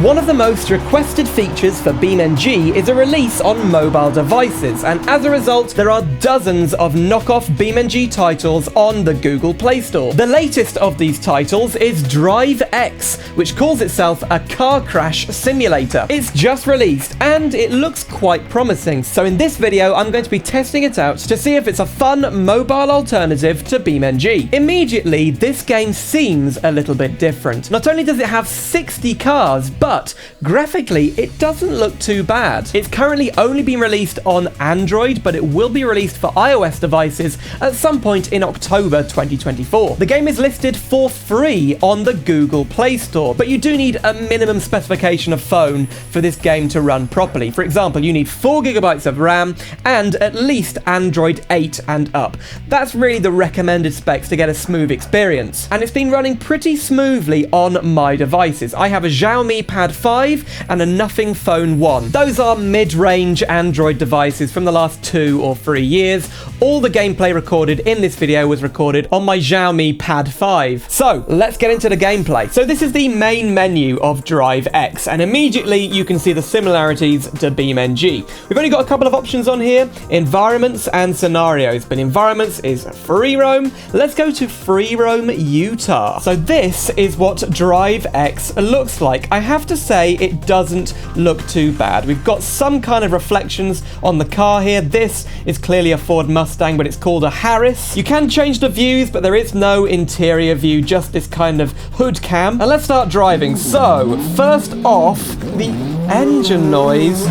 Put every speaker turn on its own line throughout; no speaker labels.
One of the most requested features for BeamNG is a release on mobile devices, and as a result, there are dozens of knockoff BeamNG titles on the Google Play Store. The latest of these titles is DriveX, which calls itself a car crash simulator. It's just released, and it looks quite promising, so in this video, I'm going to be testing it out to see if it's a fun mobile alternative to BeamNG. Immediately, this game seems a little bit different. Not only does it have 60 cars, but graphically, it doesn't look too bad. It's currently only been released on Android, but it will be released for iOS devices at some point in October 2024. The game is listed for free on the Google Play Store, but you do need a minimum specification of phone for this game to run properly. For example, you need 4 GB of RAM and at least Android 8 and up. That's really the recommended specs to get a smooth experience. And it's been running pretty smoothly on my devices. I have a Xiaomi Pad 5 and a Nothing Phone 1. Those are mid-range Android devices from the last 2 or 3 years. All the gameplay recorded in this video was recorded on my Xiaomi Pad 5. So, let's get into the gameplay. So this is the main menu of DriveX, and immediately you can see the similarities to BeamNG. We've only got a couple of options on here, environments and scenarios, but environments is free roam. Let's go to free roam Utah. So this is what DriveX looks like. I have to say it doesn't look too bad. We've got some kind of reflections on the car here. This is clearly a Ford Mustang, but it's called a Harris. You can change the views, but there is no interior view, just this kind of hood cam. And let's start driving. So, first off, the engine noise.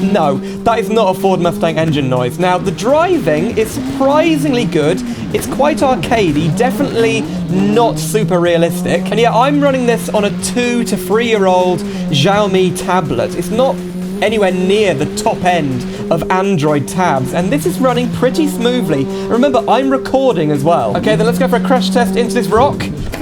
No, that is not a Ford Mustang engine noise. Now, the driving is surprisingly good. It's quite arcadey, definitely not super realistic. And yeah, I'm running this on a 2 to 3 year old Xiaomi tablet. It's not anywhere near the top end of Android tabs, and this is running pretty smoothly. Remember, I'm recording as well. Okay, then let's go for a crash test into this rock.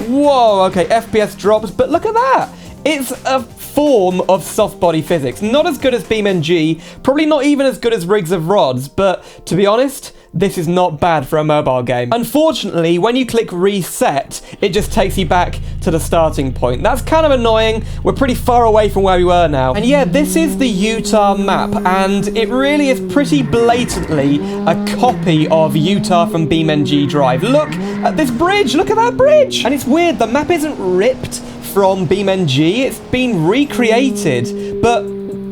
Whoa, okay, FPS drops, but look at that. It's a form of soft body physics. Not as good as BeamNG, probably not even as good as Rigs of Rods, but to be honest, this is not bad for a mobile game. Unfortunately, when you click reset, it just takes you back to the starting point. That's kind of annoying. We're pretty far away from where we were now. And yeah, this is the Utah map, and it really is pretty blatantly a copy of Utah from BeamNG Drive. Look at this bridge. Look at that bridge. And it's weird, the map isn't ripped from BeamNG. It's been recreated, but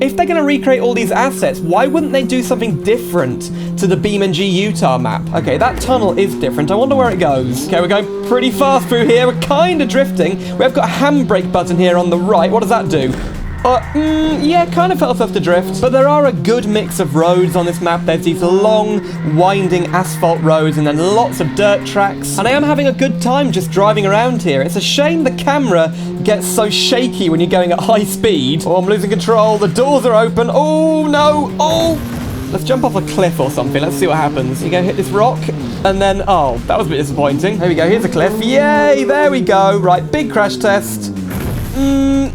if they're going to recreate all these assets, why wouldn't they do something different to the BeamNG Utah map? Okay, that tunnel is different. I wonder where it goes. Okay, we're going pretty fast through here. We're kind of drifting. We have got a handbrake button here on the right. What does that do? Yeah, kind of helps us to drift. But there are a good mix of roads on this map. There's these long, winding asphalt roads and then lots of dirt tracks. And I am having a good time just driving around here. It's a shame the camera gets so shaky when you're going at high speed. Oh, I'm losing control. The doors are open. Oh, no. Oh. Let's jump off a cliff or something. Let's see what happens. You go hit this rock. And then, oh, that was a bit disappointing. There we go. Here's a cliff. Yay. There we go. Right, big crash test.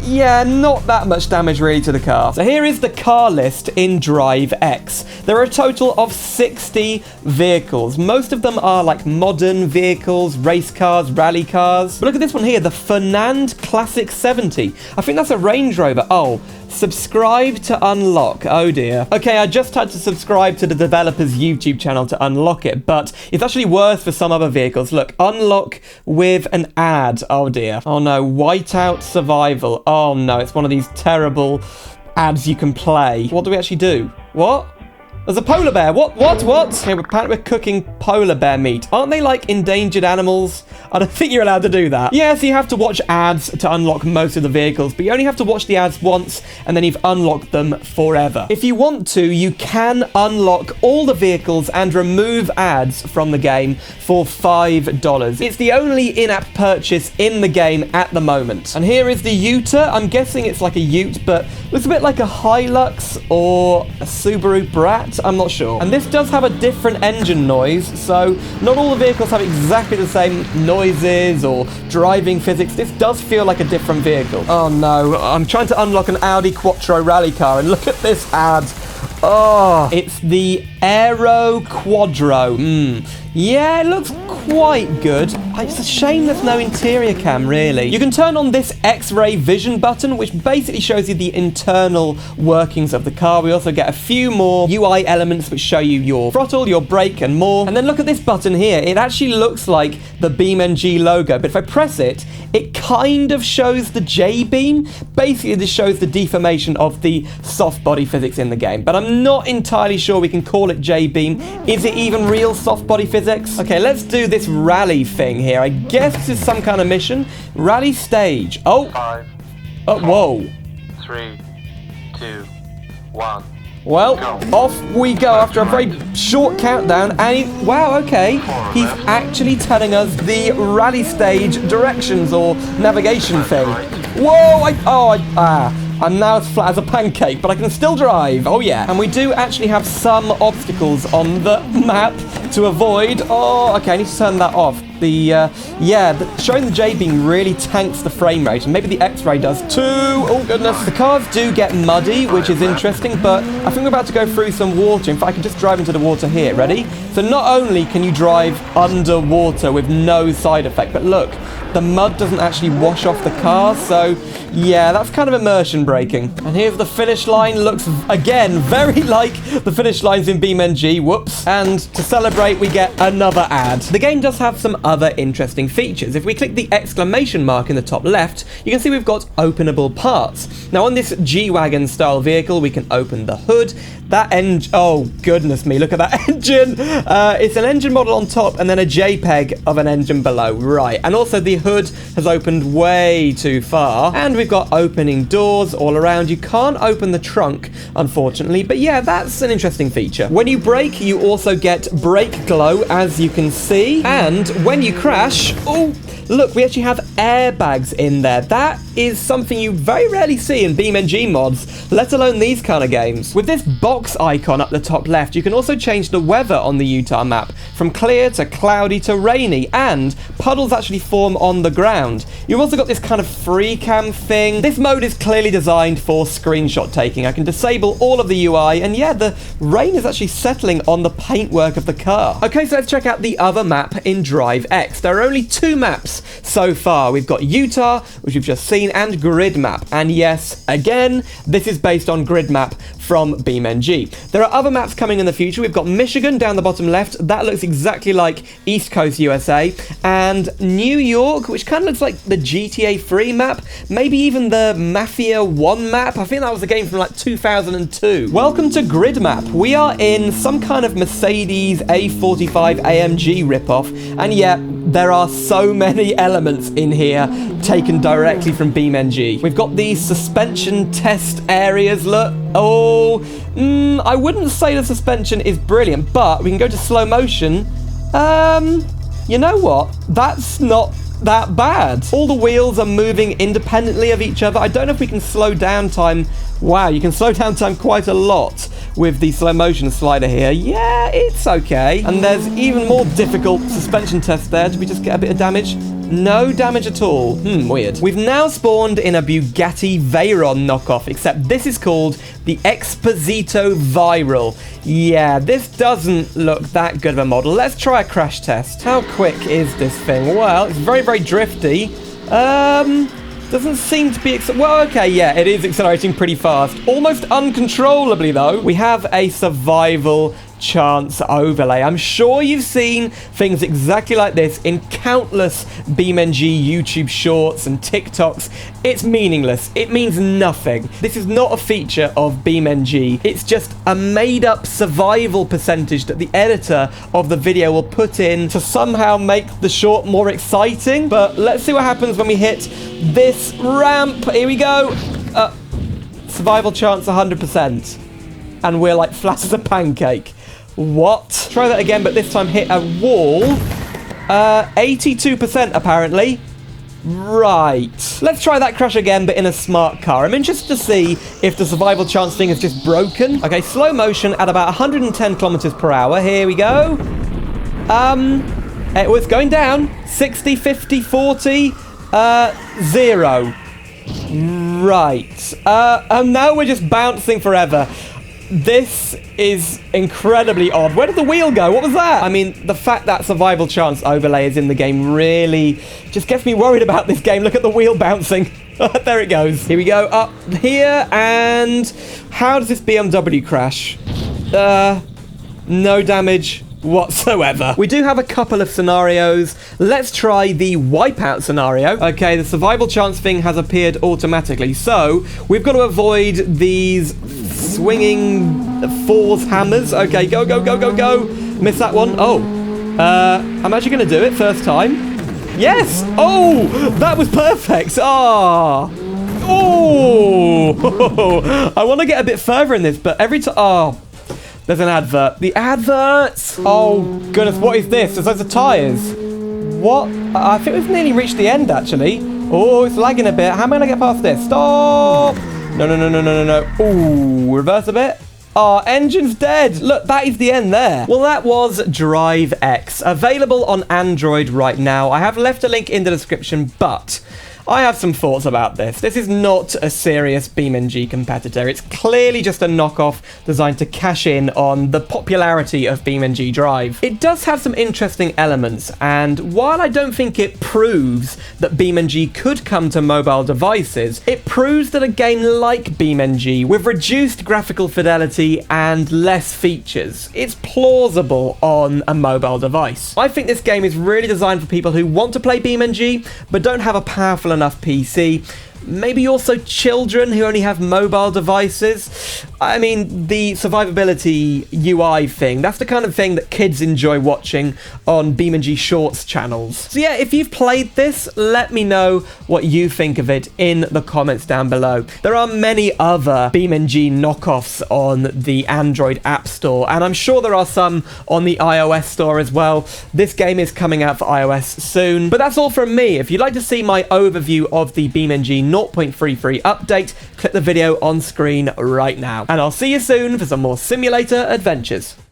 Yeah, not that much damage really to the car. So here is the car list in DriveX. There are a total of 60 vehicles. Most of them are like modern vehicles, race cars, rally cars. But look at this one here, the Fernand Classic 70. I think that's a Range Rover. Oh, subscribe to unlock. Oh dear. Okay, I just had to subscribe to the developer's YouTube channel to unlock it, but it's actually worse for some other vehicles. Look, unlock with an ad. Oh dear. Oh no, Whiteout Survival. Oh no, it's one of these terrible ads you can play. What do we actually do? What? There's a polar bear. What? Okay, apparently we're cooking polar bear meat. Aren't they like endangered animals? I don't think you're allowed to do that. Yeah, so you have to watch ads to unlock most of the vehicles, but you only have to watch the ads once, and then you've unlocked them forever. If you want to, you can unlock all the vehicles and remove ads from the game for $5. It's the only in-app purchase in the game at the moment. And here is the Utah. I'm guessing it's like a Ute, but looks a bit like a Hilux or a Subaru Brat. I'm not sure. And this does have a different engine noise, so not all the vehicles have exactly the same noises or driving physics. This does feel like a different vehicle. Oh no, I'm trying to unlock an Audi Quattro rally car, and look at this ad. Oh, it's the Aero Quadro. Yeah, it looks quite good. It's a shame there's no interior cam, really. You can turn on this X-ray vision button, which basically shows you the internal workings of the car. We also get a few more UI elements which show you your throttle, your brake, and more. And then look at this button here. It actually looks like the BeamNG logo, but if I press it, it kind of shows the J-beam. Basically, this shows the deformation of the soft body physics in the game, but I'm not entirely sure we can call it J-beam. Is it even real soft body physics? Okay, let's do this rally thing here. I guess this is some kind of mission. Rally stage. Oh.
5,
whoa.
3, 2, 1.
Well, off we go after a very short countdown, and wow, okay, he's actually telling us the rally stage directions or navigation thing. Whoa, I'm now as flat as a pancake, but I can still drive. Oh, yeah. And we do actually have some obstacles on the map to avoid. Oh, okay, I need to turn that off. Showing the J-beam really tanks the frame rate, and maybe the X-ray does too. Oh, goodness. The cars do get muddy, which is interesting, but I think we're about to go through some water. In fact, I can just drive into the water here. Ready? So not only can you drive underwater with no side effect, but look, the mud doesn't actually wash off the car, so yeah, that's kind of immersion breaking. And here's the finish line. Looks, again, very like the finish lines in BeamNG. Whoops. And to celebrate, we get another ad. The game does have some other interesting features. If we click the exclamation mark in the top left, you can see we've got openable parts. Now, on this G-Wagon style vehicle, we can open the hood. That engine, oh, goodness me, look at that engine. It's an engine model on top and then a JPEG of an engine below. Right. And also the hood has opened way too far. And we've got opening doors all around. You can't open the trunk, unfortunately, but yeah, that's an interesting feature. When you brake, you also get brake glow, as you can see. And when you crash, oh, look, we actually have airbags in there. That is something you very rarely see in BeamNG mods, let alone these kind of games. With this box icon up the top left, you can also change the weather on the Utah map from clear to cloudy to rainy, and puddles actually form on the ground. You've also got this kind of free cam thing. This mode is clearly designed for screenshot taking. I can disable all of the UI, and yeah, the rain is actually settling on the paintwork of the car. Okay, so let's check out the other map in DriveX. There are only 2 maps so far. We've got Utah, which we've just seen, and Gridmap. And yes, again, this is based on Gridmap from BeamNG. There are other maps coming in the future. We've got Michigan down the bottom left. That looks exactly like East Coast USA. And New York, which kind of looks like the GTA 3 map. Maybe even the Mafia 1 map. I think that was a game from like 2002. Welcome to Gridmap. We are in some kind of Mercedes A45 AMG ripoff. And yeah, there are so many elements in here taken directly from BeamNG. We've got these suspension test areas, look. Oh, I wouldn't say the suspension is brilliant, but we can go to slow motion. You know what? That's not that bad. All the wheels are moving independently of each other. I don't know if we can slow down time. Wow, you can slow down time quite a lot with the slow motion slider here. Yeah, it's okay. And there's even more difficult suspension test there. Did we just get a bit of damage? No damage at all. Weird. We've now spawned in a Bugatti Veyron knockoff, except this is called the Exposito Viral. Yeah, this doesn't look that good of a model. Let's try a crash test. How quick is this thing? Well, it's very, very drifty. Doesn't seem to be... well, okay, yeah, it is accelerating pretty fast. Almost uncontrollably, though. We have a survival chance overlay. I'm sure you've seen things exactly like this in countless BeamNG YouTube shorts and TikToks. It's meaningless. It means nothing. This is not a feature of BeamNG. It's just a made-up survival percentage that the editor of the video will put in to somehow make the short more exciting. But let's see what happens when we hit this ramp. Here we go. Survival chance 100%. And we're like flat as a pancake. What? Try that again, but this time hit a wall. 82% apparently. Right. Let's try that crash again, but in a smart car. I'm interested to see if the survival chance thing is just broken. Okay, slow motion at about 110 kilometers per hour. Here we go. It was going down. 60, 50, 40, 0. Right. And now we're just bouncing forever. This is incredibly odd. Where did the wheel go? What was that? I mean, the fact that survival chance overlay is in the game really just gets me worried about this game. Look at the wheel bouncing. There it goes. Here we go, up here, and how does this BMW crash? No damage whatsoever. We do have a couple of scenarios. Let's try the wipeout scenario. Okay, the survival chance thing has appeared automatically, so we've got to avoid these swinging force hammers. Okay, go, go, go, go, go. Miss that one. Oh, I'm actually going to do it first time. Yes. Oh, that was perfect. Ah. Oh, I want to get a bit further in this, but every time... Oh, there's an advert. The adverts! Oh, goodness, what is this? There's loads of tyres. What? I think we've nearly reached the end, actually. Oh, it's lagging a bit. How am I going to get past this? Stop! No, no, no, no, no, no, no. Ooh, reverse a bit. Our engine's dead. Look, that is the end there. Well, that was DriveX, available on Android right now. I have left a link in the description, but I have some thoughts about this. This is not a serious BeamNG competitor. It's clearly just a knockoff designed to cash in on the popularity of BeamNG Drive. It does have some interesting elements, and while I don't think it proves that BeamNG could come to mobile devices, it proves that a game like BeamNG, with reduced graphical fidelity and less features, it's plausible on a mobile device. I think this game is really designed for people who want to play BeamNG, but don't have a powerful enough PC. Maybe also children who only have mobile devices. I mean, the survivability UI thing, that's the kind of thing that kids enjoy watching on BeamNG Shorts channels. So yeah, if you've played this, let me know what you think of it in the comments down below. There are many other BeamNG knockoffs on the Android App Store, and I'm sure there are some on the iOS store as well. This game is coming out for iOS soon. But that's all from me. If you'd like to see my overview of the BeamNG 0.33 update, click the video on screen right now. And I'll see you soon for some more simulator adventures.